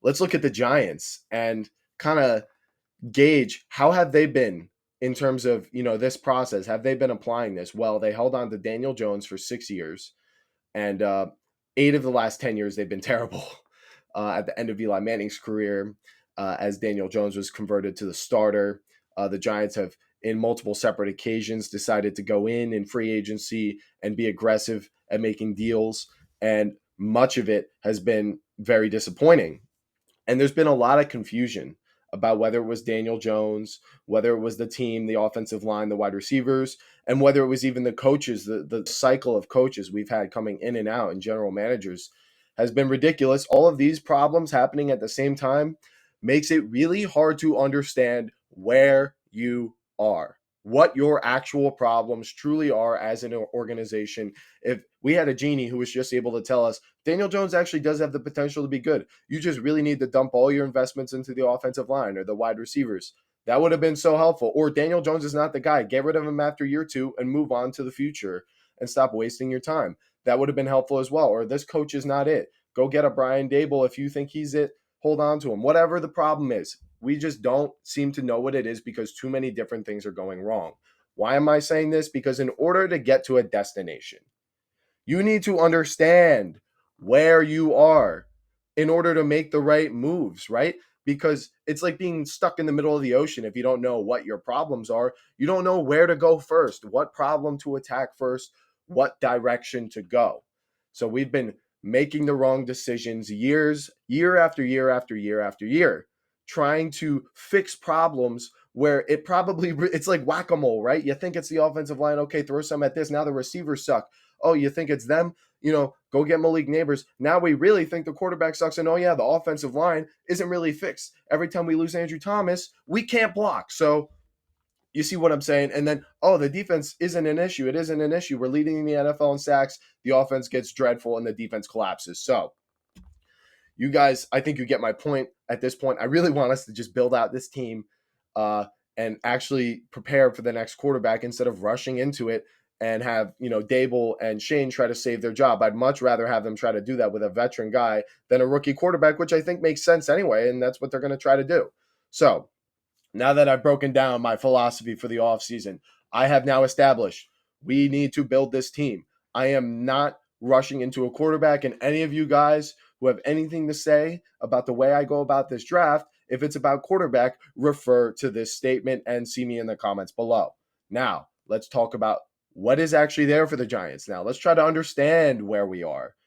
let's look at the Giants and kind of gauge how have they been in terms of, this process. Have they been applying this? Well, they held on to Daniel Jones for 6 years, and 8 of the last 10 years they've been terrible. At the end of Eli Manning's career, as Daniel Jones was converted to the starter, the Giants have, in multiple separate occasions, decided to go in free agency and be aggressive at making deals, and much of it has been very disappointing. And there's been a lot of confusion about whether it was Daniel Jones, whether it was the team, the offensive line, the wide receivers, and whether it was even the coaches. The cycle of coaches we've had coming in and out and general managers has been ridiculous. All of these problems happening at the same time makes it really hard to understand where you are, what your actual problems truly are as an organization. If we had a genie who was just able to tell us Daniel Jones actually does have the potential to be good, you just really need to dump all your investments into the offensive line or the wide receivers, that would have been so helpful. Or Daniel Jones is not the guy. Get rid of him after year 2 and move on to the future and stop wasting your time. That would have been helpful as well. Or this coach is not it. Go get a Brian Dable if you think he's it. Hold on to him. Whatever the problem is, we just don't seem to know what it is because too many different things are going wrong. Why am I saying this? Because in order to get to a destination, you need to understand where you are in order to make the right moves, right? Because it's like being stuck in the middle of the ocean. If you don't know what your problems are, you don't know where to go first, what problem to attack first, what direction to go. So we've been making the wrong decisions year after year after year after year, trying to fix problems where it's like whack-a-mole, right? You think it's the offensive line, okay, throw some at this. Now the receivers suck. Oh, you think it's them? Go get Malik Neighbors. Now we really think the quarterback sucks. And oh, yeah, the offensive line isn't really fixed. Every time we lose Andrew Thomas, we can't block. So you see what I'm saying? And then, oh, the defense isn't an issue. It isn't an issue. We're leading the NFL in sacks. The offense gets dreadful and the defense collapses. So you guys, I think you get my point at this point. I really want us to just build out this team and actually prepare for the next quarterback instead of rushing into it and have, Dable and Shane try to save their job. I'd much rather have them try to do that with a veteran guy than a rookie quarterback, which I think makes sense anyway, and that's what they're going to try to do. So now that I've broken down my philosophy for the offseason, I have now established we need to build this team. I am not rushing into a quarterback, and any of you guys who have anything to say about the way I go about this draft, if it's about quarterback, refer to this statement and see me in the comments below. Now, let's talk about what is actually there for the Giants. Now, let's try to understand where we are.